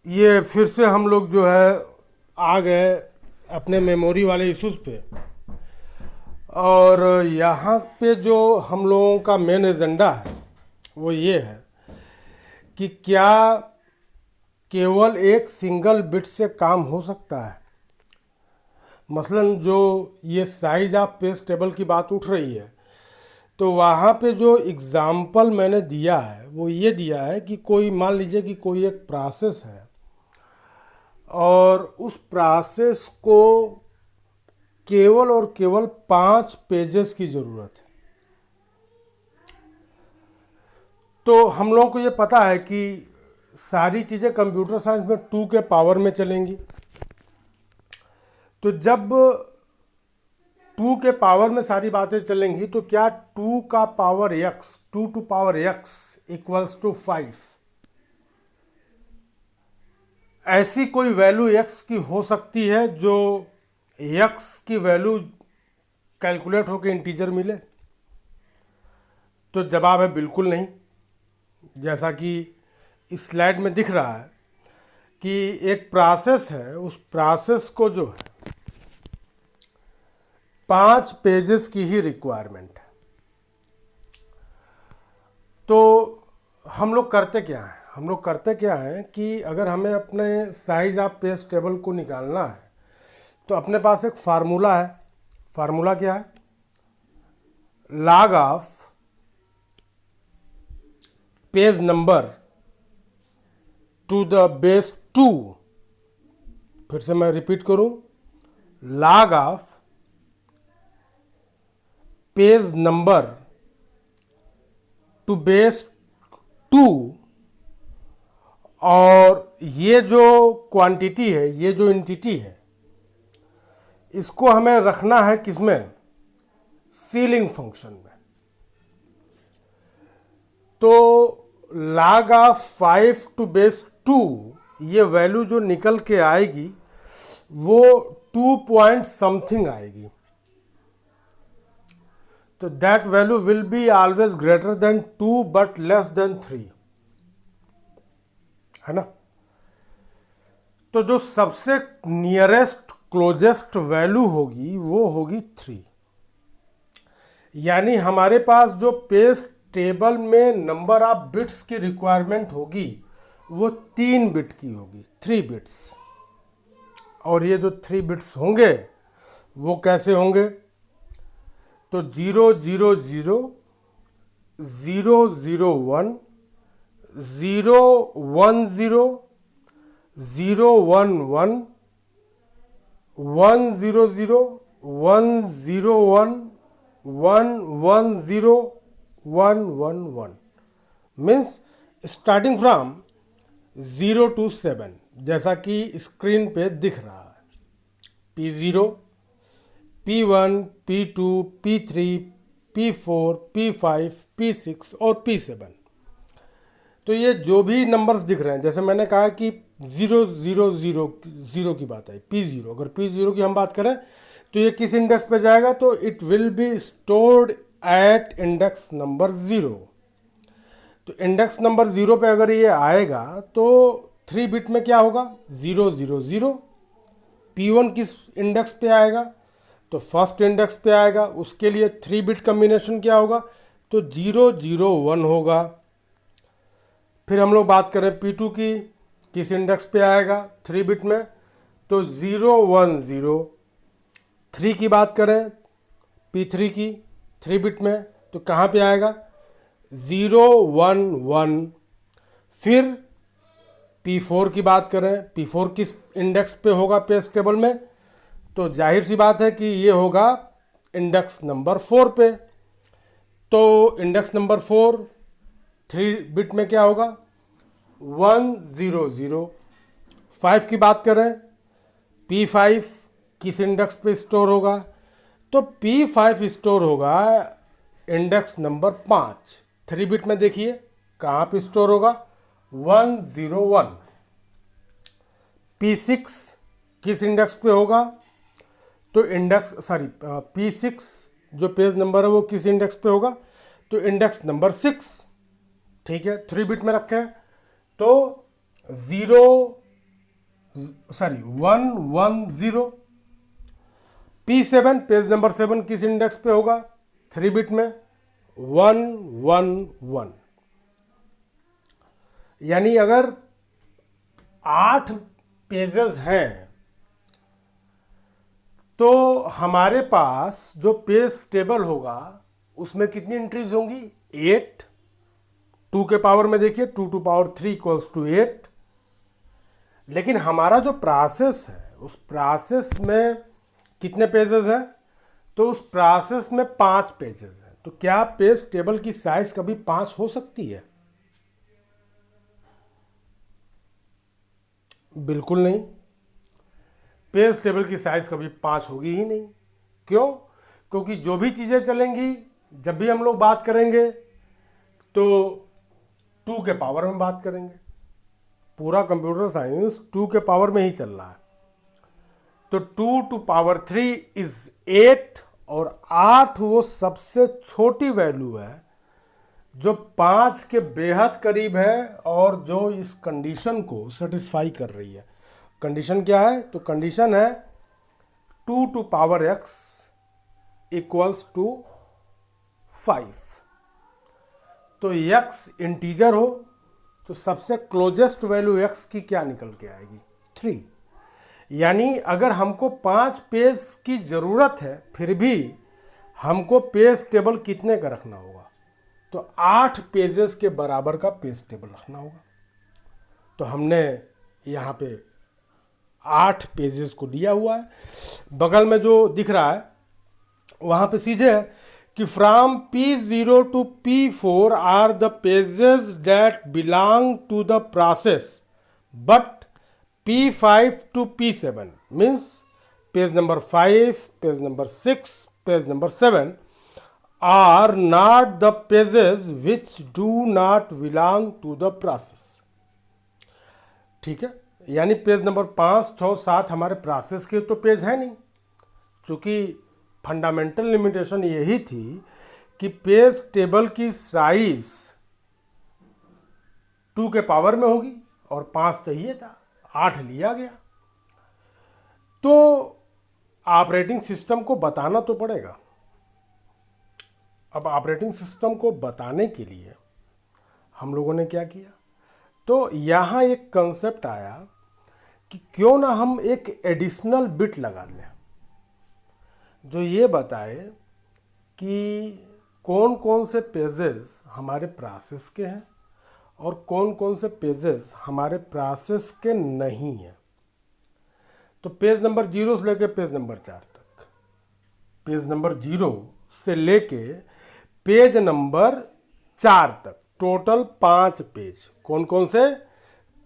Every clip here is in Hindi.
ये फिर से हम लोग जो है आ गए अपने मेमोरी वाले इश्यूज पे। और यहाँ पे जो हम लोगों का मेन एजेंडा है वो ये है कि क्या केवल एक सिंगल बिट से काम हो सकता है। मसलन जो ये साइज ऑफ पेज टेबल की बात उठ रही है, तो वहाँ पे जो एग्ज़ाम्पल मैंने दिया है वो ये दिया है कि कोई मान लीजिए कि कोई एक प्रोसेस है और उस प्रोसेस को केवल और केवल 5 पेजेस की ज़रूरत है। तो हम लोगों को ये पता है कि सारी चीज़ें कंप्यूटर साइंस में 2 के पावर में चलेंगी। तो जब 2 के पावर में सारी बातें चलेंगी तो क्या 2 का power x, 2 to power x equals to 5, ऐसी कोई वैल्यू x की हो सकती है जो x की वैल्यू कैलकुलेट होकर इंटीजर मिले? तो जवाब है बिल्कुल नहीं। जैसा कि इस स्लाइड में दिख रहा है कि एक प्रोसेस है, उस प्रोसेस को जो है 5 पेजेस की ही रिक्वायरमेंट है। तो हम लोग करते क्या हैं? हम लोग करते क्या हैं कि अगर हमें अपने साइज ऑफ पेज टेबल को निकालना है तो अपने पास एक फार्मूला है। फार्मूला क्या है? Log of page number two the base 2। फिर से मैं रिपीट करूं, log of page number two base 2। और ये जो क्वांटिटी है, ये जो एंटिटी है, इसको हमें रखना है किसमें? सीलिंग फंक्शन में। तो log ऑफ 5 टू बेस 2, ये वैल्यू जो निकल के आएगी वो 2 पॉइंट समथिंग आएगी। तो that value will be always greater than 2 but less than 3, है ना? तो जो सबसे नियरेस्ट क्लोजेस्ट वैल्यू होगी वो होगी 3। यानी हमारे पास जो पेज टेबल में नंबर ऑफ बिट्स की रिक्वायरमेंट होगी वो 3 बिट की होगी, 3 बिट्स। और ये जो 3 बिट्स होंगे वो कैसे होंगे? तो 0 0 0 0 0 1 0 1 0 0 1 1 1 0 0 1 0 1 1 1 0 1 1 1, मीन्स स्टार्टिंग फ्रॉम 0 टू 7, जैसा कि स्क्रीन पे दिख रहा है। P0, P1, P2, P3, P4, P5, P6 और P7। तो ये जो भी नंबर्स दिख रहे हैं, जैसे मैंने कहा कि 0 0 0 0 की बात है, P0, अगर P0 की हम बात करें तो ये किस इंडेक्स पे जाएगा? तो it will be stored at index number 0। तो इंडेक्स नंबर 0 पे अगर ये आएगा तो 3 बिट में क्या होगा? 0 0 0। P1 किस इंडेक्स पे आएगा? तो फर्स्ट इंडेक्स पे आएगा, उसके लिए 3 बिट कम्बिनेशन क्या होगा? तो 0 0 1 होगा। फिर हम लोग बात करें P2 की, किस इंडेक्स पे आएगा 3 बिट में? तो 0 1 0। 3 की बात करें P3 की 3 बिट में, तो कहाँ पे आएगा? 0 1 1। फिर P4 की बात करें, P4 किस इंडेक्स पे होगा पेज टेबल में? तो जाहिर सी बात है कि ये होगा इंडेक्स नंबर 4 पे। तो इंडेक्स नंबर 4 3 बिट में क्या होगा? 1 0 0। 5 की बात करें, P5 किस इंडेक्स पे स्टोर होगा? तो P5 स्टोर होगा इंडेक्स नंबर 5। 3 बिट में देखिए कहाँ पे स्टोर होगा? 1 0 1। P6 किस इंडेक्स पे होगा? तो P6 जो पेज नंबर है वो किस इंडेक्स पे होगा? तो इंडेक्स नंबर 6। ठीक है, 3 बिट में रखें। तो 0 सॉरी 110। P7 पेज नंबर 7 किस इंडेक्स पे होगा? 3 बिट में 111। यानी अगर 8 पेजेस हैं तो हमारे पास जो पेज टेबल होगा उसमें कितनी एंट्रीज होंगी? 8। 2 के पावर में देखिए 2 टू पावर 3 इक्वल्स टू 8। लेकिन हमारा जो प्रोसेस है उस प्रोसेस में कितने पेजेस हैं? तो उस प्रोसेस में 5 पेजेस हैं। तो क्या पेज टेबल की साइज कभी 5 हो सकती है? बिल्कुल नहीं। पेज टेबल की साइज कभी 5 होगी ही नहीं। क्यों? क्योंकि जो भी चीज़ें चलेंगी, जब भी हम लोग बात करेंगे तो 2 के पावर में बात करेंगे। पूरा कंप्यूटर साइंस 2 के पावर में ही चल रहा है। तो 2 टू पावर 3 इज 8, और 8 वो सबसे छोटी वैल्यू है जो 5 के बेहद करीब है और जो इस कंडीशन को सेटिस्फाई कर रही है। कंडीशन क्या है? तो कंडीशन है 2 to power x equals to 5। तो x इंटीजर हो तो सबसे क्लोजेस्ट वैल्यू x की क्या निकल के आएगी? 3। यानी अगर हमको 5 पेज की ज़रूरत है फिर भी हमको पेज टेबल कितने का रखना होगा? तो 8 पेजेस के बराबर का पेज टेबल रखना होगा। तो हमने यहाँ पे 8 पेजेस को दिया हुआ है। बगल में जो दिख रहा है वहाँ पे सीधे है कि from P0 to P4 are the pages that belong to the process, but P5 to P7 means page number 5, page number 6, page number 7 are not the pages which do not belong to the process। ठीक है, यानी पेज नंबर 5, 6, 7 हमारे प्रोसेस के तो पेज है नहीं। चूंकि फंडामेंटल लिमिटेशन यही थी कि पेज टेबल की साइज 2 के पावर में होगी और 5 चाहिए था, 8 लिया गया। तो ऑपरेटिंग सिस्टम को बताना तो पड़ेगा। अब ऑपरेटिंग सिस्टम को बताने के लिए हम लोगों ने क्या किया? तो यहाँ एक कंसेप्ट आया कि क्यों ना हम एक एडिशनल बिट लगा लें जो ये बताए कि कौन कौन से पेजेस हमारे प्रोसेस के हैं और कौन कौन से पेजेस हमारे प्रोसेस के नहीं हैं। तो पेज नंबर 0 से लेके पेज नंबर 4 तक, पेज नंबर 0 से लेके पेज नंबर 4 तक टोटल 5 पेज। कौन कौन से?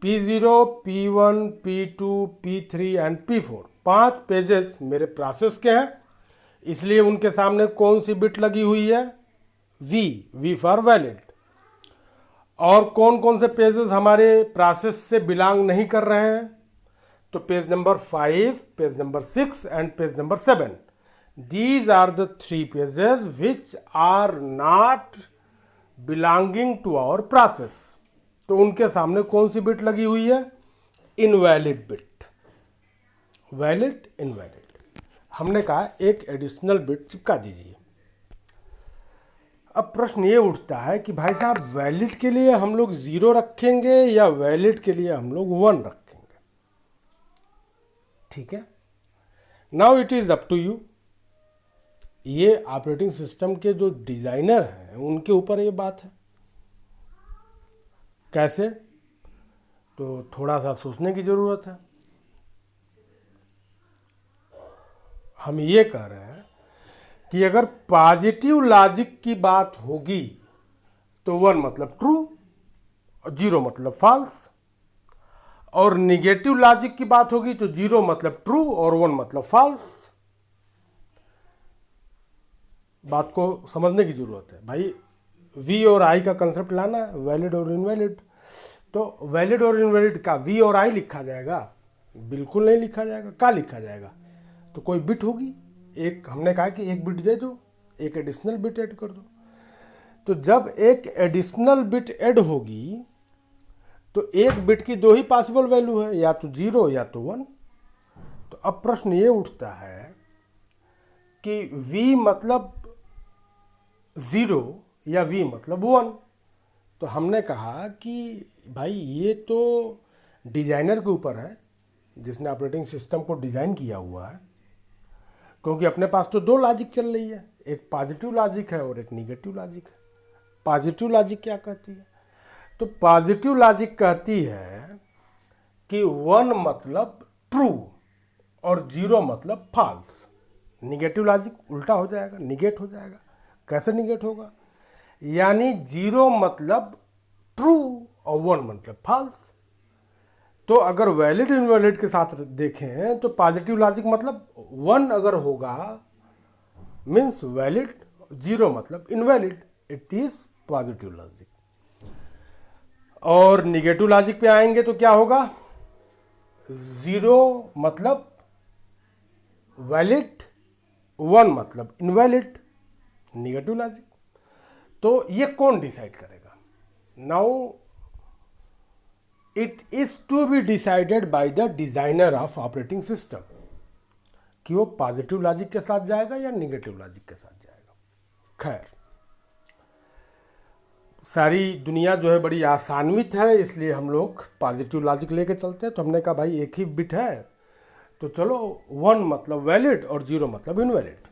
P0, P1, P2, P3 and P4। 5 pages मेरे प्रोसेस के हैं, इसलिए उनके सामने कौन सी बिट लगी हुई है? V for valid. और कौन कौन से पेजेस हमारे प्रोसेस से बिलोंग नहीं कर रहे हैं? तो page number 5, page number 6 and page number 7। These are the 3 pages which are not belonging to our process. तो उनके सामने कौन सी बिट लगी हुई है? Invalid bit. Valid, invalid. हमने कहा एक एडिशनल बिट चिपका दीजिए। अब प्रश्न ये उठता है कि भाई साहब वैलिड के लिए हम लोग 0 रखेंगे या वैलिड के लिए हम लोग 1 रखेंगे? ठीक है, now it is up to you. ये ऑपरेटिंग सिस्टम के जो डिजाइनर हैं उनके ऊपर ये बात है। कैसे? तो थोड़ा सा सोचने की जरूरत है। हम ये कह रहे हैं कि अगर पॉजिटिव लॉजिक की बात होगी तो 1 मतलब ट्रू और 0 मतलब फॉल्स, और निगेटिव लॉजिक की बात होगी तो 0 मतलब ट्रू और 1 मतलब फॉल्स। बात को समझने की जरूरत है भाई। V और I का कंसेप्ट लाना है, वैलिड और इनवैलिड। तो वैलिड और इनवैलिड का V और I लिखा जाएगा? बिल्कुल नहीं लिखा जाएगा। क्या लिखा जाएगा? तो कोई बिट होगी एक, हमने कहा कि एक बिट दे दो, एक एडिशनल बिट ऐड कर दो। तो जब एक एडिशनल बिट ऐड होगी तो एक बिट की दो ही पॉसिबल वैल्यू है, या तो 0 या तो 1। तो अब प्रश्न ये उठता है कि v मतलब 0 या v मतलब 1। तो हमने कहा कि भाई ये तो डिजाइनर के ऊपर है, जिसने ऑपरेटिंग सिस्टम को डिज़ाइन किया हुआ है, क्योंकि अपने पास तो दो लॉजिक चल रही है, एक पॉजिटिव लॉजिक है और एक निगेटिव लॉजिक है। पॉजिटिव लॉजिक क्या कहती है? तो पॉजिटिव लॉजिक कहती है कि 1 मतलब ट्रू और 0 मतलब फॉल्स। निगेटिव लॉजिक उल्टा हो जाएगा, निगेट हो जाएगा। कैसे निगेट होगा? यानी 0 मतलब ट्रू और 1 मतलब फॉल्स। तो अगर वैलिड इनवैलिड के साथ देखें तो पॉजिटिव लॉजिक मतलब 1 अगर होगा मीन्स वैलिड, 0 मतलब invalid, it is positive logic. और निगेटिव लॉजिक पे आएंगे तो क्या होगा? 0 मतलब वैलिड, 1 मतलब इनवैलिड, निगेटिव लॉजिक। तो ये कौन डिसाइड करेगा? Now it is to be decided by the designer of operating system कि वो पॉजिटिव लॉजिक के साथ जाएगा या निगेटिव लॉजिक के साथ जाएगा। खैर, सारी दुनिया जो है बड़ी आसान्वित है, इसलिए हम लोग पॉजिटिव लॉजिक लेके चलते हैं। तो हमने कहा भाई एक ही बिट है, तो चलो 1 मतलब वैलिड और 0 मतलब इनवैलिड।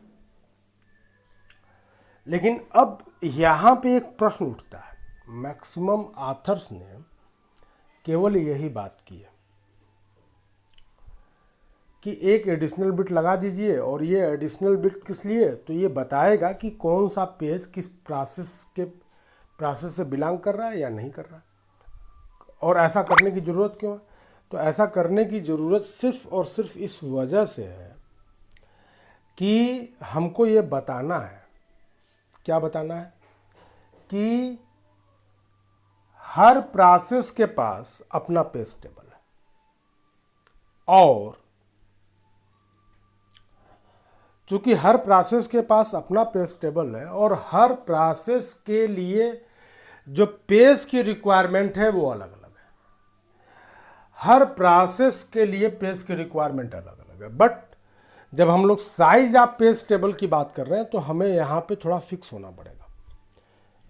लेकिन अब यहाँ पे एक प्रश्न उठता है। मैक्सिमम ऑथर्स ने केवल यही बात की है कि एक एडिशनल बिट लगा दीजिए, और ये एडिशनल बिट किस लिए? तो ये बताएगा कि कौन सा पेज किस प्रोसेस से बिलोंग कर रहा है या नहीं कर रहा है। और ऐसा करने की ज़रूरत क्यों है? तो ऐसा करने की ज़रूरत सिर्फ और सिर्फ इस वजह से है कि हमको ये बताना है, क्या बताना है, कि हर प्रोसेस के पास अपना पेज टेबल है, और चूंकि हर प्रोसेस के पास अपना पेज टेबल है और हर प्रोसेस के लिए जो पेज की रिक्वायरमेंट है वो अलग अलग है। हर प्रोसेस के लिए पेज की रिक्वायरमेंट अलग अलग है। बट जब हम लोग साइज ऑफ पेज टेबल की बात कर रहे हैं तो हमें यहाँ पे थोड़ा फिक्स होना पड़ेगा,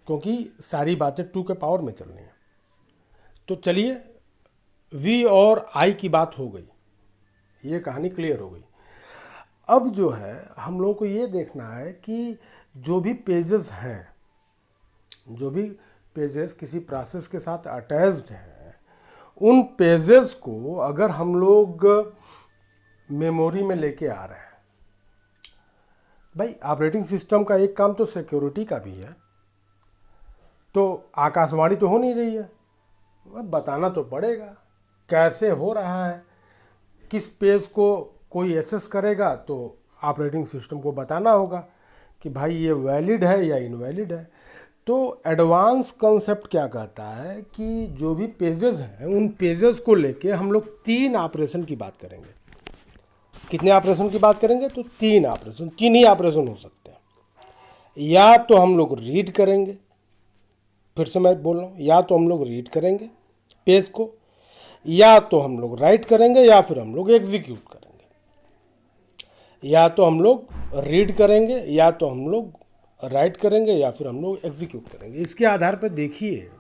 क्योंकि सारी बातें 2 के पावर में चलनी है। तो चलिए, v और i की बात हो गई, ये कहानी क्लियर हो गई। अब जो है हम लोगों को ये देखना है कि जो भी पेजेस हैं, जो भी पेजेस किसी प्रोसेस के साथ अटैच्ड हैं, उन पेजेस को अगर हम लोग मेमोरी में लेके आ रहे हैं, भाई ऑपरेटिंग सिस्टम का एक काम तो सिक्योरिटी का भी है, तो आकाशवाणी तो हो नहीं रही है, अब बताना तो पड़ेगा कैसे हो रहा है, किस पेज को कोई एक्सेस करेगा, तो ऑपरेटिंग सिस्टम को बताना होगा कि भाई ये वैलिड है या इनवैलिड है। तो एडवांस कॉन्सेप्ट क्या कहता है कि जो भी पेजेस हैं उन पेजेस को लेके हम लोग 3 ऑपरेशन की बात करेंगे। कितने ऑपरेशन की बात करेंगे? तो 3 ऑपरेशन, 3 ही ऑपरेशन हो सकते हैं। या तो हम लोग रीड करेंगे, फिर से मैं बोल रहा हूँ, या तो हम लोग रीड करेंगे पेज को, या तो हम लोग राइट करेंगे, या फिर हम लोग एग्जीक्यूट करेंगे। या तो हम लोग रीड करेंगे, या तो हम लोग राइट करेंगे, या फिर हम लोग एग्जीक्यूट करेंगे। इसके आधार पर देखिए,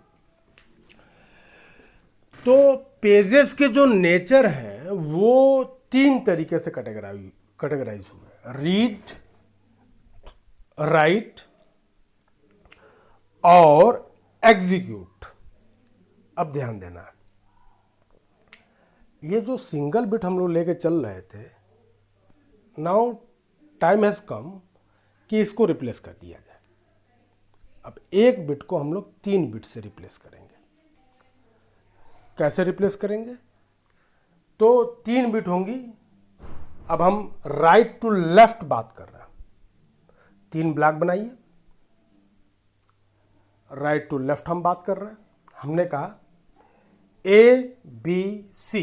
तो पेजेस के जो नेचर हैं वो 3 तरीके से कैटेगराइज हुए: रीड, राइट और एग्जीक्यूट। अब ध्यान देना, ये जो सिंगल बिट हम लोग लेके चल रहे थे, नाउ टाइम हैज़ कम कि इसको रिप्लेस कर दिया जाए। अब एक बिट को हम लोग 3 बिट से रिप्लेस करेंगे। कैसे रिप्लेस करेंगे? तो 3 बिट होंगी। अब हम राइट टू लेफ्ट बात कर रहे हैं, 3 ब्लॉक बनाइए, राइट टू लेफ्ट हम बात कर रहे हैं। हमने कहा ABC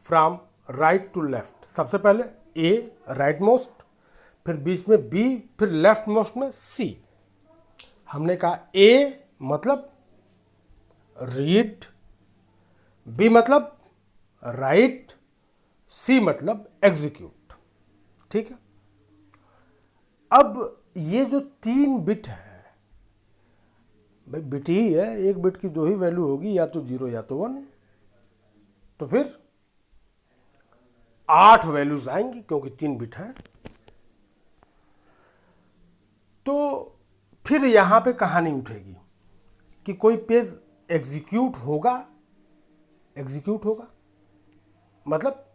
from right to left. सबसे पहले A राइट मोस्ट, फिर बीच में B, फिर लेफ्ट मोस्ट में C। हमने कहा A मतलब रीड, बी मतलब राइट, सी मतलब एग्जीक्यूट। ठीक है। अब ये जो 3 बिट है भाई, बिट ही है, एक बिट की जो ही वैल्यू होगी या तो 0 या तो 1, तो फिर 8 वैल्यूज आएंगी क्योंकि 3 बिट है। तो फिर यहां पे कहानी उठेगी कि कोई पेज एग्जीक्यूट होगा, मतलब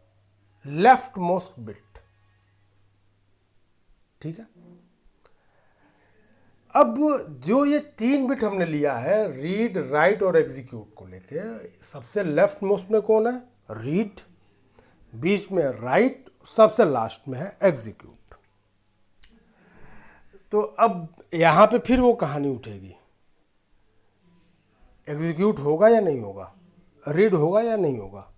लेफ्ट मोस्ट बिट। ठीक है। अब जो ये 3 बिट हमने लिया है रीड, राइट और एग्जीक्यूट को लेके, सबसे लेफ्ट मोस्ट में कौन है? रीड, बीच में राइट, सबसे लास्ट में है एग्जीक्यूट। तो अब यहां पे फिर वो कहानी उठेगी, एग्जीक्यूट होगा या नहीं होगा, रीड होगा या नहीं होगा,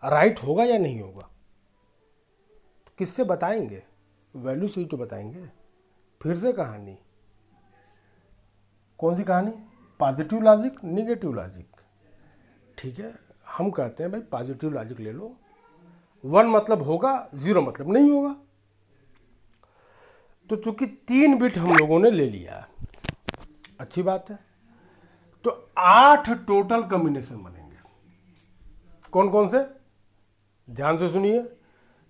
राइट होगा या नहीं होगा। तो किससे बताएंगे? वैल्यू से ही तो बताएंगे। फिर से कहानी, कौन सी कहानी? Positive logic, negative logic. ठीक है, हम कहते हैं भाई पॉजिटिव लॉजिक ले लो, 1 मतलब होगा, 0 मतलब नहीं होगा। तो चूंकि 3 बिट हम लोगों ने ले लिया, अच्छी बात है, तो 8 टोटल कॉम्बिनेशन बनेंगे। कौन कौन से? ध्यान से सुनिए।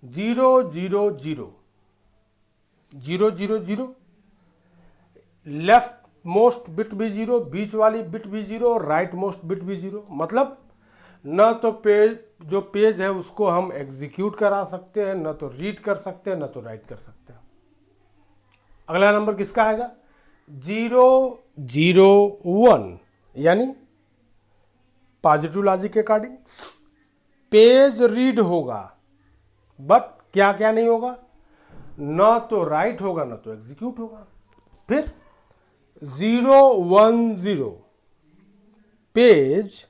0 0 0 0 0 0, लेफ्ट मोस्ट बिट भी 0, बीच वाली बिट भी 0, राइट मोस्ट बिट भी 0। मतलब न तो पेज है उसको हम एग्जीक्यूट करा सकते हैं, न तो रीड कर सकते हैं, न तो राइट कर सकते हैं। अगला नंबर किसका आएगा? 0 0 1, यानी पॉजिटिव लॉजिक के अकॉर्डिंग पेज रीड होगा, बट क्या क्या नहीं होगा? न तो राइट होगा, न तो एग्जीक्यूट होगा। फिर 0 1 0, पेज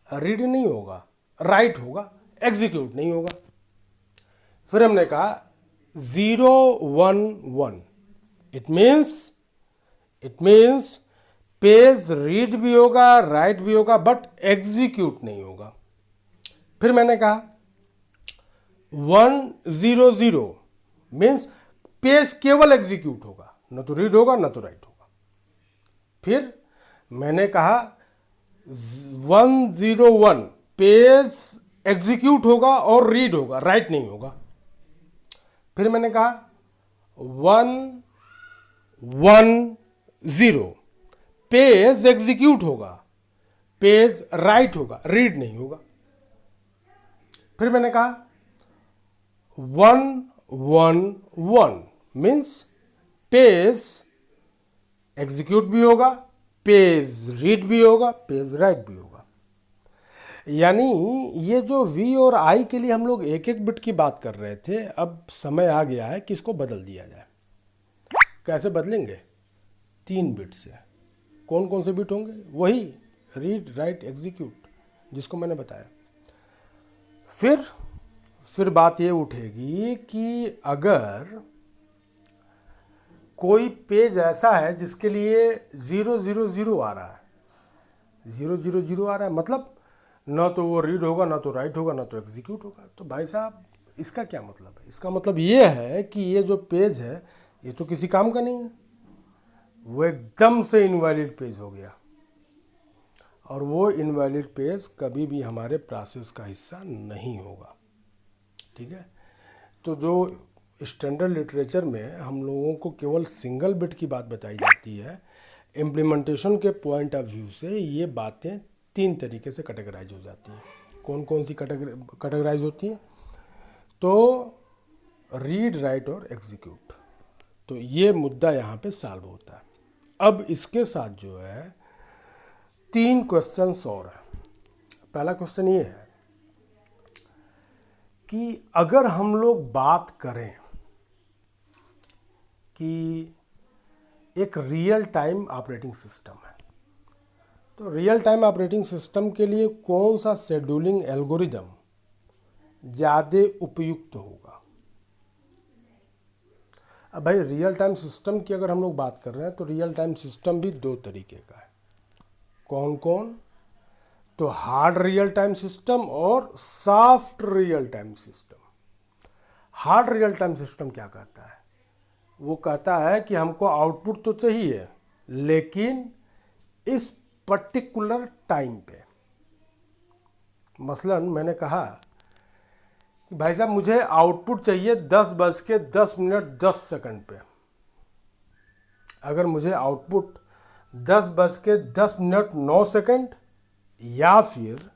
रीड नहीं होगा, राइट होगा, एग्जीक्यूट नहीं होगा। फिर हमने कहा 0 1 1, इट मीन्स पेज रीड भी होगा, राइट भी होगा, बट एग्जीक्यूट नहीं होगा। फिर मैंने कहा 1 0 0 मीन्स पेज केवल एग्जीक्यूट होगा, न तो रीड होगा, न तो राइट होगा। फिर मैंने कहा 1 0 1, पेज एग्जीक्यूट होगा और रीड होगा, राइट नहीं होगा। फिर मैंने कहा 1 1 0, पेज एग्जीक्यूट होगा, पेज राइट होगा, रीड नहीं होगा। फिर मैंने कहा 1 1 1 मीन्स पेज एग्जीक्यूट भी होगा, पेज रीड भी होगा, पेज राइट भी होगा। यानी ये जो V और I के लिए हम लोग एक एक बिट की बात कर रहे थे, अब समय आ गया है कि इसको बदल दिया जाए। कैसे बदलेंगे? 3 बिट से। कौन कौन से बिट होंगे? वही रीड, राइट, एग्जीक्यूट, जिसको मैंने बताया। फिर बात ये उठेगी कि अगर कोई पेज ऐसा है जिसके लिए 0 0 0 आ रहा है, 0 0 0 आ रहा है, मतलब ना तो वो रीड होगा, ना तो राइट होगा, ना तो एग्जीक्यूट होगा, तो भाई साहब इसका क्या मतलब है? इसका मतलब ये है कि ये जो पेज है ये तो किसी काम का नहीं है, वो एकदम से इनवैलिड पेज हो गया, और वो इनवैलिड पेज कभी भी हमारे प्रोसेस का हिस्सा नहीं होगा। ठीक है। तो जो स्टैंडर्ड लिटरेचर में हम लोगों को केवल सिंगल बिट की बात बताई जाती है, इम्प्लीमेंटेशन के पॉइंट ऑफ व्यू से ये बातें 3 तरीके से कैटेगराइज हो जाती हैं। कौन कौन सी कैटेगराइज होती हैं? तो रीड, राइट और एग्जीक्यूट। तो ये मुद्दा यहाँ पे सॉल्व होता है। अब इसके साथ जो है 3 क्वेश्चंस और हैं। पहला क्वेश्चन ये है कि अगर हम लोग बात करें कि एक रियल टाइम ऑपरेटिंग सिस्टम है, तो रियल टाइम ऑपरेटिंग सिस्टम के लिए कौन सा शेड्यूलिंग एल्गोरिदम ज़्यादा उपयुक्त होगा? अब भाई रियल टाइम सिस्टम की अगर हम लोग बात कर रहे हैं तो रियल टाइम सिस्टम भी 2 तरीके का है। कौन कौन? तो हार्ड रियल टाइम सिस्टम और soft real time system. Hard real time system क्या कहता है? वो कहता है कि हमको आउटपुट तो चाहिए, लेकिन इस पर्टिकुलर टाइम पे। मसलन मैंने कहा कि भाई साहब मुझे आउटपुट चाहिए 10:10 पे। अगर मुझे आउटपुट 10:10 या फिर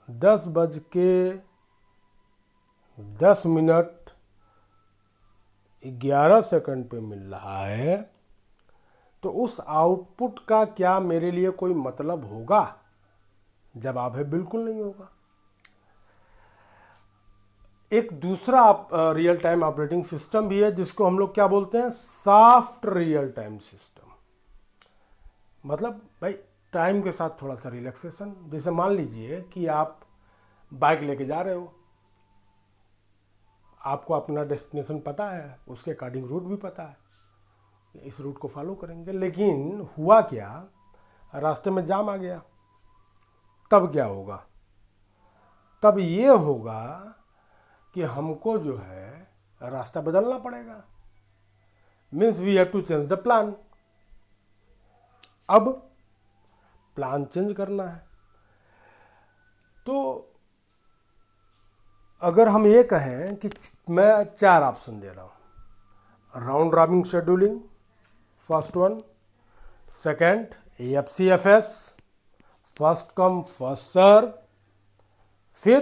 10:10 पे मिल रहा है, तो उस आउटपुट का क्या मेरे लिए कोई मतलब होगा? जवाब है बिल्कुल नहीं होगा। एक दूसरा रियल टाइम ऑपरेटिंग सिस्टम भी है जिसको हम लोग क्या बोलते हैं? Soft real time system. मतलब भाई टाइम के साथ थोड़ा सा रिलैक्सेशन। जैसे मान लीजिए कि आप बाइक लेके जा रहे हो, आपको अपना डेस्टिनेशन पता है, उसके अकॉर्डिंग रूट भी पता है, इस रूट को फॉलो करेंगे। लेकिन हुआ क्या, रास्ते में जाम आ गया, तब क्या होगा? तब ये होगा कि हमको जो है रास्ता बदलना पड़ेगा। Means we have to change the plan. अब प्लान चेंज करना है, तो अगर हम ये कहें कि मैं 4 ऑप्शन दे रहा हूँ। Round robin scheduling first one, second FCFS first come first serve, फिर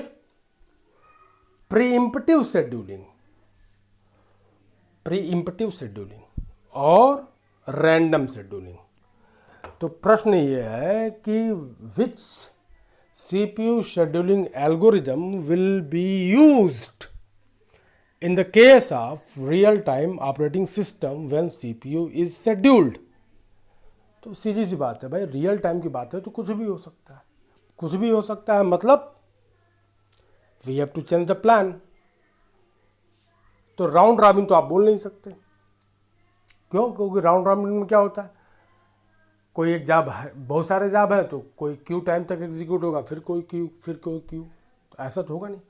प्रीइम्पटिव शेड्यूलिंग और रैंडम शेड्यूलिंग। तो प्रश्न ये है कि विच CPU scheduling algorithm will be used in the case of real-time operating system when CPU is scheduled? तो सीधी सी बात है भाई, रियल टाइम की बात है तो कुछ भी हो सकता है। कुछ भी हो सकता है मतलब we have to change the plan. तो राउंड रॉबिन तो आप बोल नहीं सकते। क्यों? क्योंकि राउंड रॉबिन में क्या होता है, कोई एक जॉब है, बहुत सारे जॉब है, तो कोई क्यू टाइम तक एग्जीक्यूट होगा, फिर कोई क्यू, फिर कोई क्यू, तो ऐसा तो होगा नहीं।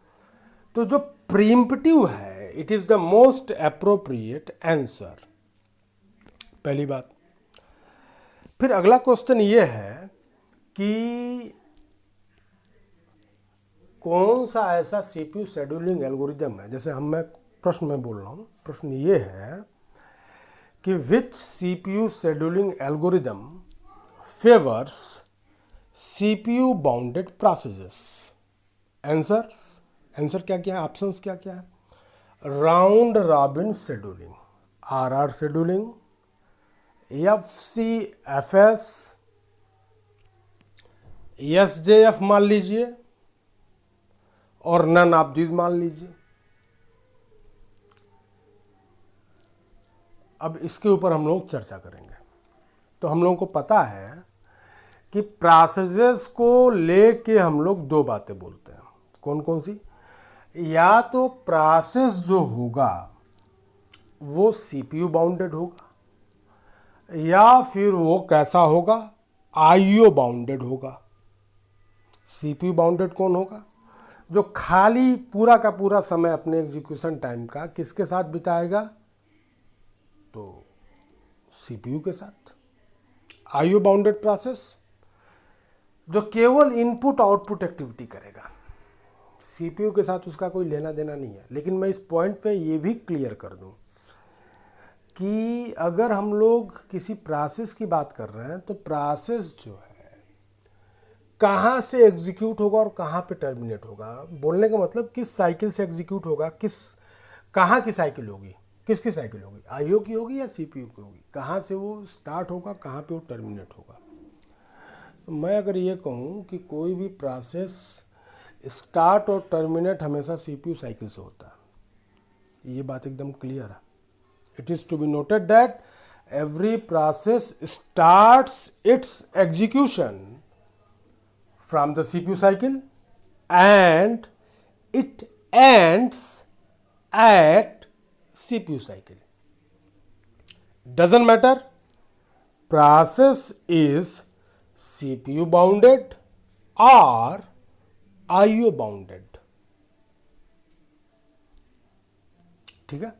तो जो प्रीइम्पटिव है, it is the most appropriate answer, पहली बात। फिर अगला क्वेश्चन ये है कि कौन सा ऐसा CPU शेड्यूलिंग एल्गोरिदम है, जैसे मैं प्रश्न में बोल रहा हूँ, प्रश्न ये है कि विच CPU scheduling algorithm favours CPU bounded processes? Answer क्या क्या है, ऑप्शंस क्या क्या है? Round robin scheduling, RR scheduling, FCFS, SJF मान लीजिए, और नन ऑफ दीज मान लीजिए। अब इसके ऊपर हम लोग चर्चा करेंगे। तो हम लोगों को पता है कि प्रोसेसेस को लेके हम लोग 2 बातें बोलते हैं। कौन कौन सी? या तो प्रोसेस जो होगा वो CPU बाउंडेड होगा, या फिर वो कैसा होगा, IO बाउंडेड होगा। CPU बाउंडेड कौन होगा? जो खाली पूरा का पूरा समय अपने एग्जीक्यूशन टाइम का किसके साथ बिताएगा? तो CPU के साथ। IO बाउंडेड प्रोसेस जो केवल इनपुट आउटपुट एक्टिविटी करेगा, CPU के साथ उसका कोई लेना देना नहीं है। लेकिन मैं इस पॉइंट पे ये भी क्लियर कर दूं कि अगर हम लोग किसी प्रोसेस की बात कर रहे हैं, तो प्रोसेस जो है कहाँ से एग्जीक्यूट होगा और कहाँ पे टर्मिनेट होगा। बोलने का मतलब किस साइकिल से एग्जीक्यूट होगा, कहाँ की साइकिल होगी, किसकी साइकिल होगी, IO की होगी या CPU की होगी, कहाँ से वो स्टार्ट होगा, कहाँ पे वो टर्मिनेट होगा। तो मैं अगर ये कहूँ कि कोई भी प्रोसेस स्टार्ट और टर्मिनेट हमेशा CPU साइकिल से होता है, ये बात एकदम क्लियर है। It is to be noted that every process starts its execution from the CPU cycle and it ends at CPU cycle. Doesn't matter, process is CPU bounded और IO बाउंडेड। ठीक है,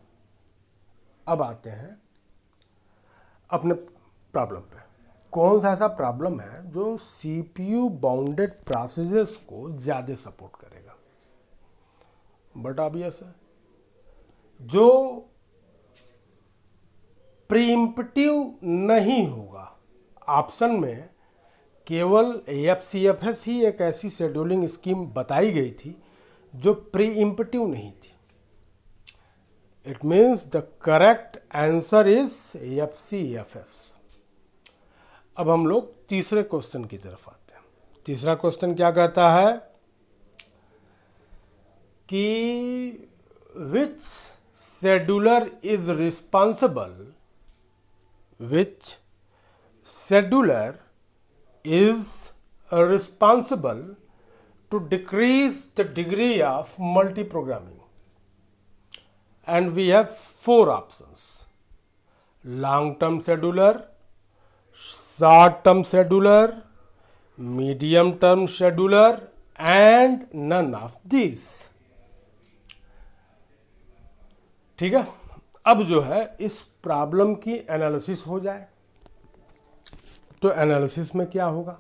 अब आते हैं अपने प्रॉब्लम पे। कौन सा ऐसा प्रॉब्लम है जो CPU बाउंडेड प्रोसेसेस को ज़्यादा सपोर्ट करेगा? बट ऑब्वियस है, जो प्रीइम्पटिव नहीं होगा। ऑप्शन में केवल AFCFS ही एक ऐसी शेड्यूलिंग स्कीम बताई गई थी जो प्रीइम्पटिव नहीं थी। It means the correct answer is AFCFS। अब हम लोग तीसरे क्वेश्चन की तरफ आते हैं। तीसरा क्वेश्चन क्या कहता है कि which scheduler is responsible which scheduler is responsible to decrease the degree of multiprogramming? And we have 4 options: long-term scheduler, short-term scheduler, medium-term scheduler, and none of these. ठीक है, अब जो है इस प्रॉब्लम की एनालिसिस हो जाए। तो एनालिसिस में क्या होगा?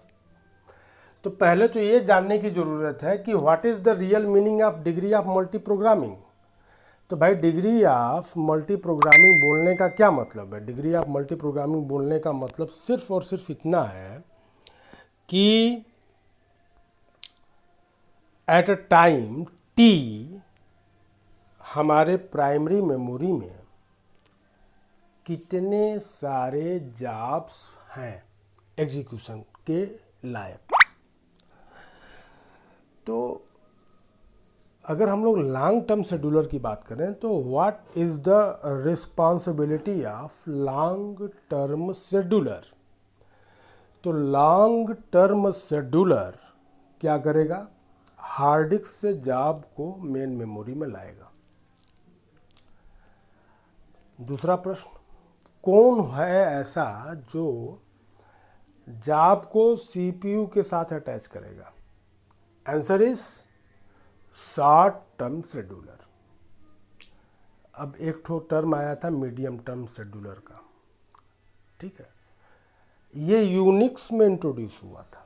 तो पहले तो ये जानने की ज़रूरत है कि what is the real meaning of degree of multi programming. तो भाई डिग्री ऑफ मल्टी प्रोग्रामिंग बोलने का क्या मतलब है? डिग्री ऑफ मल्टी प्रोग्रामिंग बोलने का मतलब सिर्फ और सिर्फ इतना है कि एट अ टाइम टी हमारे प्राइमरी मेमोरी में कितने सारे जॉब्स हैं एग्जीक्यूशन के लायक। तो अगर हम लोग लॉन्ग टर्म शेड्यूलर की बात करें तो what is the responsibility of long term scheduler? तो लॉन्ग टर्म शेड्यूलर क्या करेगा? हार्ड डिस्क से जॉब को मेन मेमोरी में लाएगा। दूसरा प्रश्न, कौन है ऐसा जो जॉब को CPU के साथ अटैच करेगा? Answer is short term scheduler. अब एक ठो टर्म आया था मीडियम टर्म शेड्यूलर का, ठीक है, ये यूनिक्स में इंट्रोड्यूस हुआ था।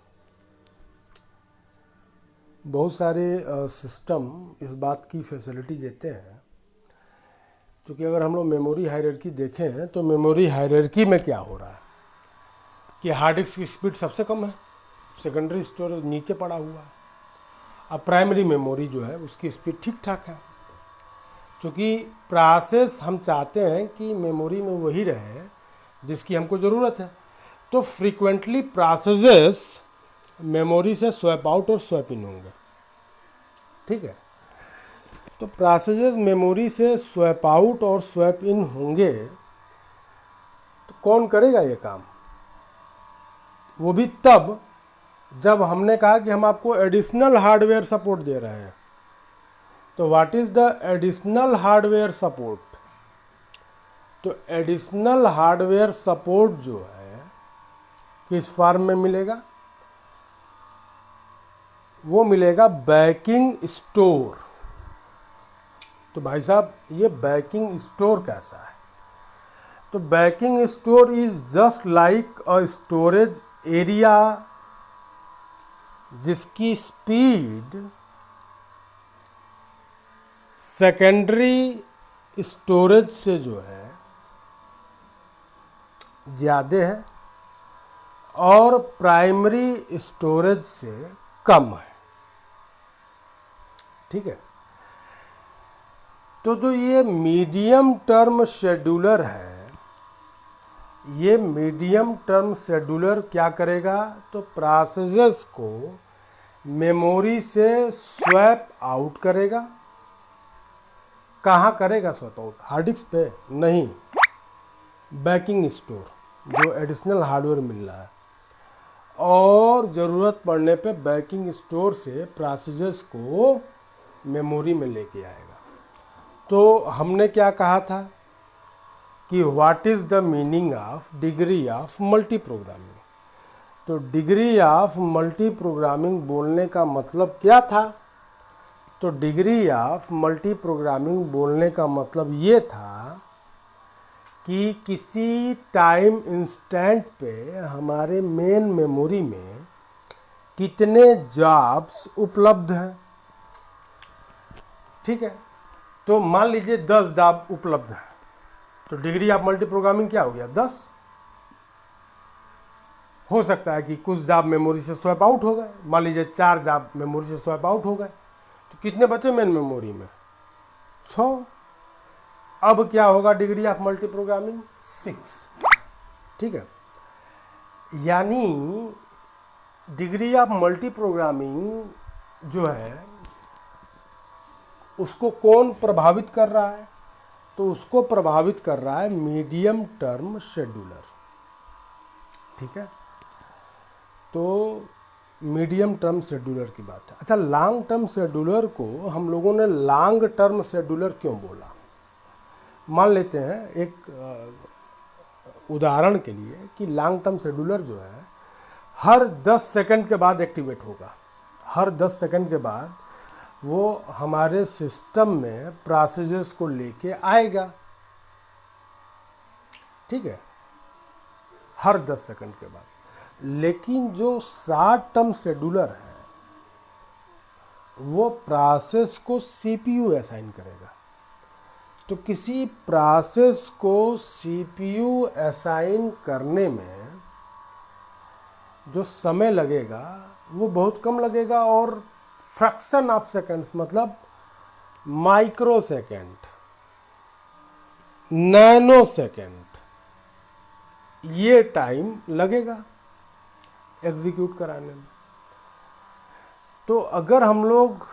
बहुत सारे सिस्टम इस बात की फैसिलिटी देते हैं, क्योंकि अगर हम लोग मेमोरी हायरार्की देखें तो मेमोरी हायरार्की में क्या हो रहा है कि हार्ड डिस्क की स्पीड सबसे कम है, सेकेंडरी स्टोरेज नीचे पड़ा हुआ है, अब प्राइमरी मेमोरी जो है उसकी स्पीड ठीक ठाक है। क्योंकि प्रोसेस हम चाहते हैं कि मेमोरी में वही रहे जिसकी हमको ज़रूरत है, तो फ्रीक्वेंटली प्रोसेसेस मेमोरी से स्वैप आउट और स्वैप इन होंगे। ठीक है, तो प्रोसेसेस मेमोरी से स्वैप आउट और स्वैप इन होंगे, तो कौन करेगा ये काम? वो भी तब जब हमने कहा कि हम आपको एडिशनल हार्डवेयर सपोर्ट दे रहे हैं। तो what is the additional hardware support? तो एडिशनल हार्डवेयर सपोर्ट जो है किस फॉर्म में मिलेगा? वो मिलेगा बैकिंग स्टोर। तो भाई साहब ये बैकिंग स्टोर कैसा है? तो banking store is just like a storage area जिसकी स्पीड सेकेंडरी स्टोरेज से जो है ज़्यादा है और प्राइमरी स्टोरेज से कम है। ठीक है, तो जो ये मीडियम टर्म शेड्यूलर है, ये मीडियम टर्म शेड्यूलर क्या करेगा? तो प्रोसेसेस को मेमोरी से स्वैप आउट करेगा। कहाँ करेगा स्वैप आउट? हार्ड डिस्क पे नहीं, बैकिंग स्टोर जो एडिशनल हार्डवेयर मिल रहा है, और ज़रूरत पड़ने पे बैकिंग स्टोर से प्रोसेसेस को मेमोरी में लेके आएगा। तो हमने क्या कहा था कि what is the meaning of degree of multi programming? तो डिग्री ऑफ मल्टी प्रोग्रामिंग बोलने का मतलब क्या था? तो डिग्री ऑफ मल्टी प्रोग्रामिंग बोलने का मतलब ये था कि किसी टाइम इंस्टेंट पे हमारे मेन मेमोरी में कितने जॉब्स उपलब्ध हैं। ठीक है, तो मान लीजिए 10 जॉब उपलब्ध हैं, तो डिग्री ऑफ मल्टी प्रोग्रामिंग क्या हो गया? 10। हो सकता है कि कुछ जॉब मेमोरी से स्वैप आउट हो गए, मान लीजिए 4 जॉब मेमोरी से स्वैप आउट हो गए, तो कितने बचे मेन मेमोरी में? 6। अब क्या होगा डिग्री ऑफ मल्टी प्रोग्रामिंग? 6। ठीक है, यानी डिग्री ऑफ मल्टी प्रोग्रामिंग जो है उसको कौन प्रभावित कर रहा है? तो उसको प्रभावित कर रहा है मीडियम टर्म शेड्यूलर। ठीक है, तो मीडियम टर्म शेड्यूलर की बात है। अच्छा, लॉन्ग टर्म शेड्यूलर को हम लोगों ने लॉन्ग टर्म शेड्यूलर क्यों बोला? मान लेते हैं एक उदाहरण के लिए कि लॉन्ग टर्म शेड्यूलर जो है हर 10 सेकंड के बाद एक्टिवेट होगा। हर 10 सेकंड के बाद वो हमारे सिस्टम में प्रोसेसेस को लेके आएगा। ठीक है, हर 10 सेकंड के बाद। लेकिन जो शॉर्ट टर्म शेड्यूलर है वो प्रोसेस को सीपीयू असाइन करेगा। तो किसी प्रोसेस को सीपीयू असाइन करने में जो समय लगेगा वो बहुत कम लगेगा, और फ्रैक्शन ऑफ सेकंड्स मतलब माइक्रो सेकंड, नैनो सेकंड, ये टाइम लगेगा एग्जीक्यूट कराने में। तो अगर हम लोग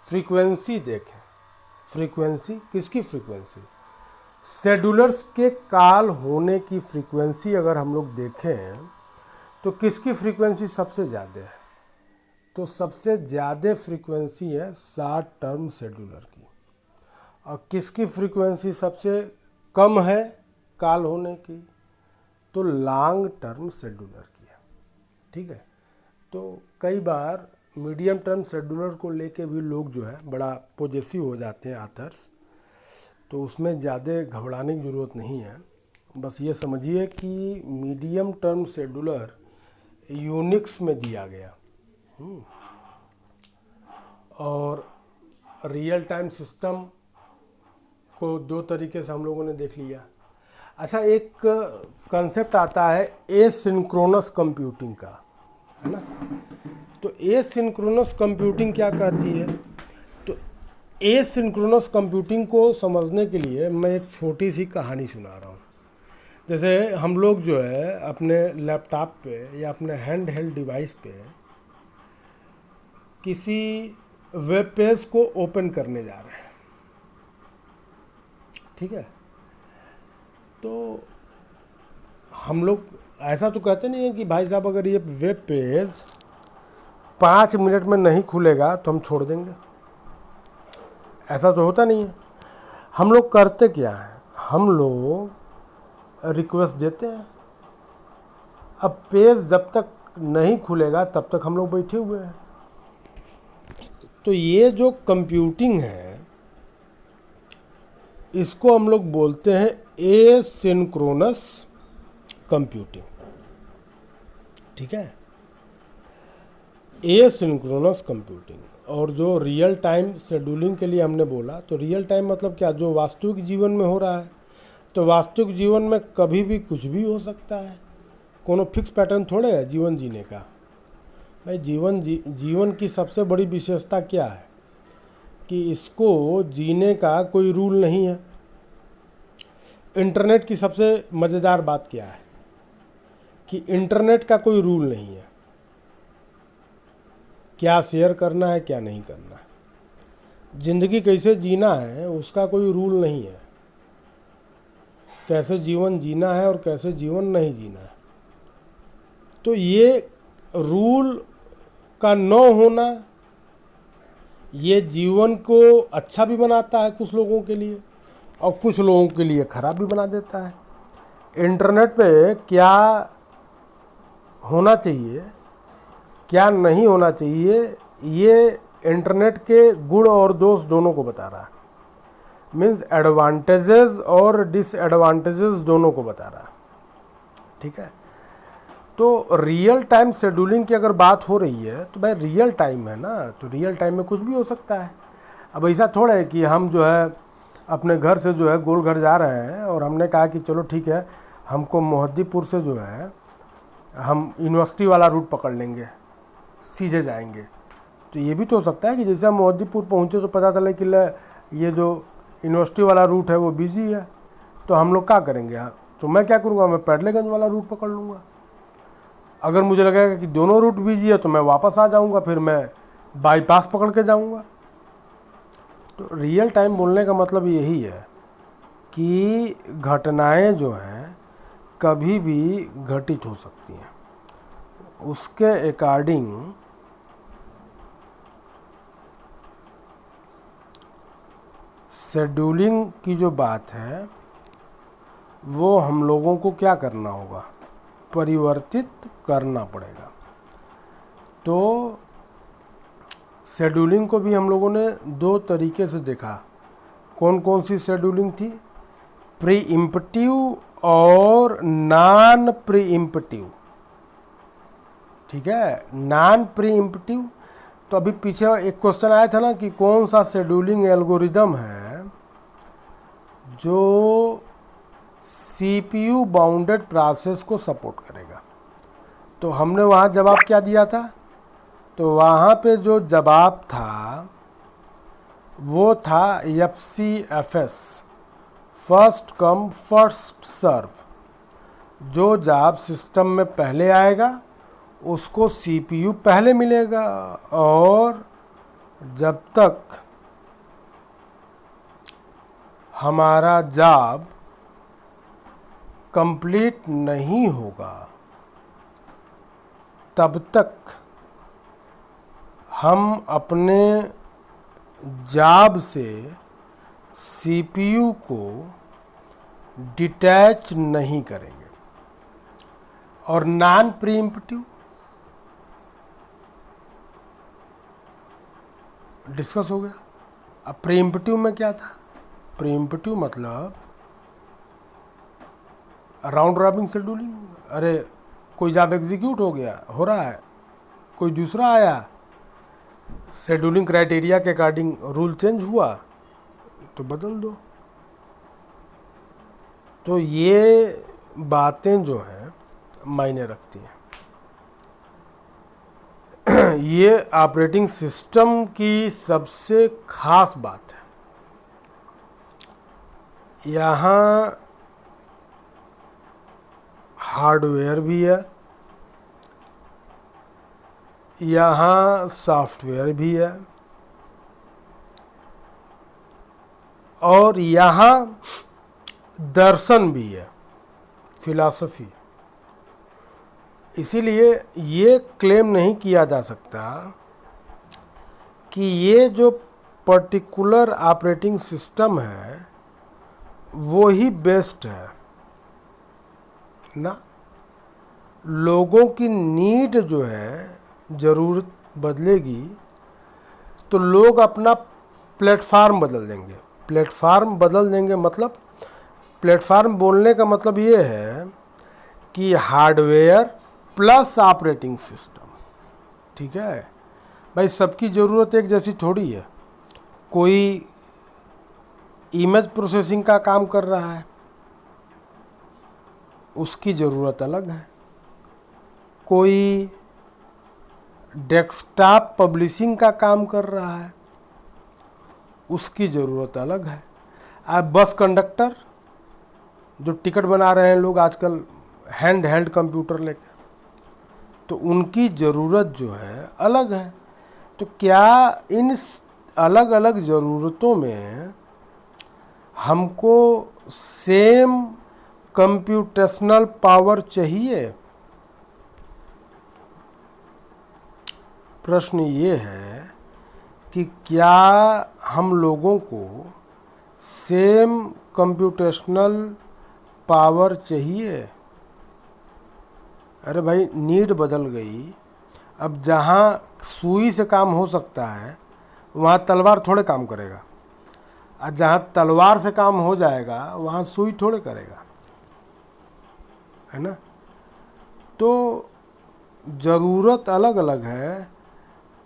फ्रीक्वेंसी देखें, फ्रीक्वेंसी किसकी फ्रीक्वेंसी? शेड्यूलर्स के कॉल होने की फ्रीक्वेंसी अगर हम लोग देखें तो किसकी फ्रीक्वेंसी सबसे ज़्यादा है? तो सबसे ज़्यादा फ्रीक्वेंसी है शॉर्ट टर्म शेड्यूलर की। और किसकी फ्रीक्वेंसी सबसे कम है कॉल होने की? तो लॉन्ग टर्म शेड्यूलर की है। ठीक है, तो कई बार मीडियम टर्म शेड्यूलर को लेके भी लोग जो है बड़ा पॉजिटिव हो जाते हैं ऑथर्स, तो उसमें ज़्यादा घबराने की ज़रूरत नहीं है। बस ये समझिए कि मीडियम टर्म शेड्यूलर यूनिक्स में दिया गया, और रियल टाइम सिस्टम को 2 तरीके से हम लोगों ने देख लिया। अच्छा, एक कंसेप्ट आता है एसिंक्रोनस कंप्यूटिंग का, है ना? तो एसिंक्रोनस कंप्यूटिंग क्या कहती है? तो एसिंक्रोनस कंप्यूटिंग को समझने के लिए मैं एक छोटी सी कहानी सुना रहा हूँ। जैसे हम लोग जो है अपने लैपटॉप पे या अपने हैंड हेल्ड डिवाइस पे किसी वेब पेज को ओपन करने जा रहे हैं। ठीक है, तो हम लोग ऐसा तो कहते नहीं है कि भाई साहब अगर ये वेब पेज 5 मिनट में नहीं खुलेगा तो हम छोड़ देंगे। ऐसा तो होता नहीं है। हम लोग करते क्या है? हम लोग रिक्वेस्ट देते हैं। अब पेज जब तक नहीं खुलेगा तब तक हम लोग बैठे हुए हैं। तो ये जो कंप्यूटिंग है इसको हम लोग बोलते हैं एसिंक्रोनस कंप्यूटिंग। ठीक है, एसिंक्रोनस कंप्यूटिंग। और जो रियल टाइम शेड्यूलिंग के लिए हमने बोला, तो रियल टाइम मतलब क्या? जो वास्तविक जीवन में हो रहा है। तो वास्तविक जीवन में कभी भी कुछ भी हो सकता है, कोनो फिक्स पैटर्न थोड़े है जीवन जीने का। भाई जीवन की सबसे बड़ी विशेषता क्या है? कि इसको जीने का कोई रूल नहीं है। इंटरनेट की सबसे मज़ेदार बात क्या है? कि इंटरनेट का कोई रूल नहीं है, क्या शेयर करना है क्या नहीं करना है। ज़िंदगी कैसे जीना है उसका कोई रूल नहीं है, कैसे जीवन जीना है और कैसे जीवन नहीं जीना है। तो ये रूल का न होना ये जीवन को अच्छा भी बनाता है कुछ लोगों के लिए, और कुछ लोगों के लिए ख़राब भी बना देता है। इंटरनेट पे क्या होना चाहिए, क्या नहीं होना चाहिए, ये इंटरनेट के गुण और दोष दोनों को बता रहा है। मीन्स एडवांटेजेस और डिसएडवांटेजेस दोनों को बता रहा है। ठीक है, तो रियल टाइम शेड्यूलिंग की अगर बात हो रही है तो भाई रियल टाइम है ना, तो रियल टाइम में कुछ भी हो सकता है। अब ऐसा थोड़ा है कि हम जो है अपने घर से जो है गोल घर जा रहे हैं और हमने कहा कि चलो ठीक है, हमको मोहद्दीपुर से जो है हम यूनिवर्सिटी वाला रूट पकड़ लेंगे, सीधे जाएंगे। तो ये भी तो हो सकता है कि जैसे हम मोहद्दीपुर पहुँचे तो पता चले कि ये जो यूनिवर्सिटी वाला रूट है वो बिजी है, तो हम लोग क्या करेंगे? तो मैं क्या करूँगा, मैं पैडलेगंज वाला रूट पकड़ लूँगा। अगर मुझे लगेगा कि दोनों रूट बिजी है तो मैं वापस आ जाऊँगा, फिर मैं बाईपास पकड़ के जाऊँगा। तो रियल टाइम बोलने का मतलब यही है कि घटनाएं जो हैं कभी भी घटित हो सकती हैं, उसके अकॉर्डिंग शेड्यूलिंग की जो बात है वो हम लोगों को क्या करना होगा, परिवर्तित करना पड़ेगा। तो शेड्यूलिंग को भी हम लोगों ने दो तरीके से देखा। कौन कौन सी शेड्यूलिंग थी? प्री इम्पटिव और नॉन प्री इम्पटिव। ठीक है, नॉन प्री इम्पटिव। तो अभी पीछे एक क्वेश्चन आया था ना कि कौन सा शेड्यूलिंग एल्गोरिदम है जो सीपीयू बाउंडेड प्रोसेस को सपोर्ट करेगा। तो हमने वहाँ जवाब क्या दिया था? तो वहाँ पे जो जवाब था वो था FCFS, first come first serve. जो जॉब सिस्टम में पहले आएगा उसको सीपीयू पहले मिलेगा, और जब तक हमारा जॉब कंप्लीट नहीं होगा तब तक हम अपने जॉब से सीपीयू को डिटैच नहीं करेंगे। और नॉन प्रीएम्प्टिव डिस्कस हो गया। अब प्रीएम्प्टिव में क्या था? प्रीएम्प्टिव मतलब राउंड रॉबिन शेड्यूलिंग। अरे कोई जॉब एग्जीक्यूट हो गया, हो रहा है, कोई दूसरा आया, शेड्यूलिंग क्राइटेरिया के अकॉर्डिंग रूल चेंज हुआ तो बदल दो। तो ये बातें जो हैं मायने रखती हैं। ये ऑपरेटिंग सिस्टम की सबसे खास बात है। यहाँ हार्डवेयर भी है, यहाँ सॉफ्टवेयर भी है, और यहाँ दर्शन भी है, फिलॉसफी। इसीलिए ये क्लेम नहीं किया जा सकता कि ये जो पर्टिकुलर ऑपरेटिंग सिस्टम है वो ही बेस्ट है ना। लोगों की नीड जो है, ज़रूरत बदलेगी तो लोग अपना प्लेटफार्म बदल देंगे। प्लेटफार्म बदल देंगे मतलब, प्लेटफार्म बोलने का मतलब ये है कि हार्डवेयर प्लस ऑपरेटिंग सिस्टम। ठीक है भाई, सबकी ज़रूरत एक जैसी थोड़ी है। कोई इमेज प्रोसेसिंग का काम कर रहा है, उसकी ज़रूरत अलग है। कोई डेस्कटॉप पब्लिशिंग का काम कर रहा है, उसकी ज़रूरत अलग है। अब बस कंडक्टर जो टिकट बना रहे हैं लोग आजकल हैंड हेल्ड कंप्यूटर लेकर, तो उनकी ज़रूरत जो है अलग है। तो क्या इन अलग अलग ज़रूरतों में हमको सेम कंप्यूटेशनल पावर चाहिए? प्रश्न ये है कि क्या हम लोगों को सेम कंप्यूटेशनल पावर चाहिए? अरे भाई नीड बदल गई। अब जहाँ सुई से काम हो सकता है वहाँ तलवार थोड़े काम करेगा, और जहाँ तलवार से काम हो जाएगा वहाँ सुई थोड़े करेगा, है ना। तो ज़रूरत अलग अलग है,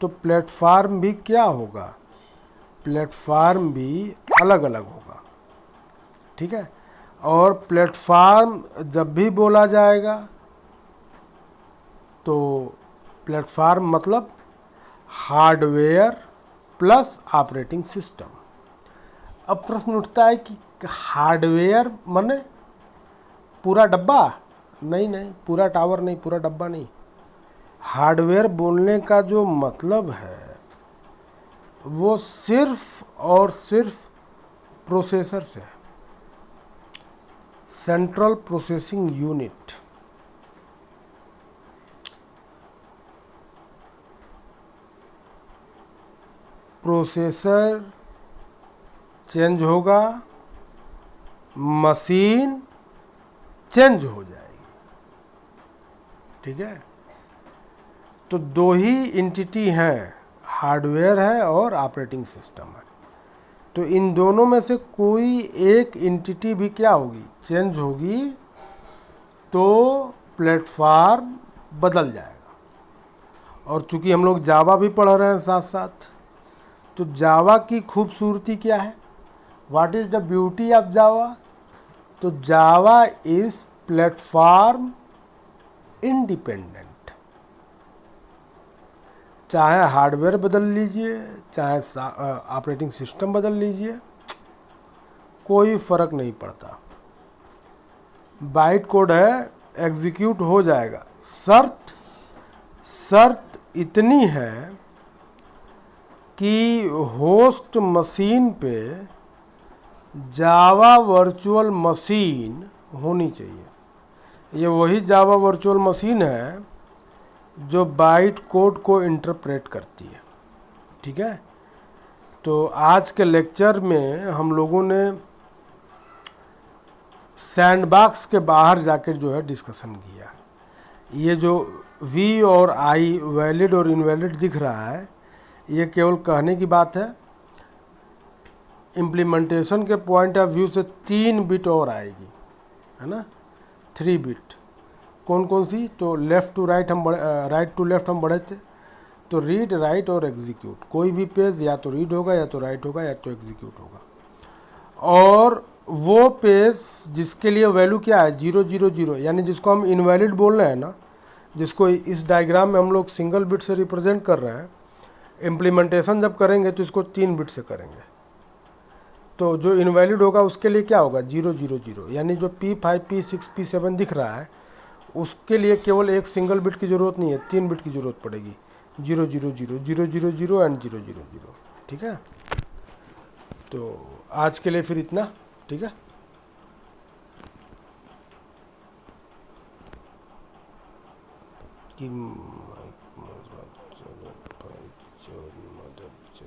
तो प्लेटफार्म भी क्या होगा, प्लेटफार्म भी अलग अलग होगा, ठीक है। और प्लेटफार्म जब भी बोला जाएगा तो प्लेटफार्म मतलब हार्डवेयर प्लस ऑपरेटिंग सिस्टम। अब प्रश्न उठता है कि हार्डवेयर माने पूरा डब्बा? नहीं नहीं, पूरा टावर नहीं, पूरा डब्बा नहीं। हार्डवेयर बोलने का जो मतलब है वो सिर्फ और सिर्फ प्रोसेसर से, central processing unit. Processor change होगा, मशीन चेंज हो जाएगी, ठीक है। तो दो ही एंटिटी हैं, हार्डवेयर है और ऑपरेटिंग सिस्टम है। तो इन दोनों में से कोई एक एंटिटी भी क्या होगी, चेंज होगी, तो प्लेटफार्म बदल जाएगा। और चूंकि हम लोग जावा भी पढ़ रहे हैं साथ साथ, तो जावा की खूबसूरती क्या है, what is the beauty of Java? तो जावा इज प्लेटफार्म इंडिपेंडेंट। चाहे हार्डवेयर बदल लीजिए, चाहे ऑपरेटिंग सिस्टम बदल लीजिए, कोई फ़र्क नहीं पड़ता। बाइट कोड है, एग्जीक्यूट हो जाएगा। शर्त इतनी है कि होस्ट मशीन पे जावा वर्चुअल मशीन होनी चाहिए। ये वही जावा वर्चुअल मशीन है जो बाइट कोड को इंटरप्रेट करती है, ठीक है। तो आज के लेक्चर में हम लोगों ने सैंडबॉक्स के बाहर जाकर जो है डिस्कशन किया। ये जो वी और आई वैलिड और इनवैलिड दिख रहा है, ये केवल कहने की बात है। इम्प्लीमेंटेशन के पॉइंट ऑफ व्यू से 3 बिट और आएगी, है ना, 3 बिट। कौन कौन सी? तो लेफ़्ट टू राइट हम राइट टू लेफ़्ट हम बढ़े थे, तो रीड राइट और एग्जीक्यूट। कोई भी पेज या तो रीड होगा या तो राइट होगा या तो एग्जीक्यूट होगा। और वो पेज जिसके लिए वैल्यू क्या है, 000, यानी जिसको हम इनवैलिड बोल रहे हैं ना, जिसको इस डायग्राम में हम लोग सिंगल बिट से रिप्रेजेंट कर रहे हैं, इम्प्लीमेंटेशन जब करेंगे तो इसको 3 बिट से करेंगे। तो जो इनवैलिड होगा उसके लिए क्या होगा, 000, यानी जो P5 P6 P7 दिख रहा है उसके लिए केवल एक सिंगल बिट की ज़रूरत नहीं है, 3 बिट की ज़रूरत पड़ेगी, 000 000 एंड 000, ठीक है। तो आज के लिए फिर इतना, ठीक है। कि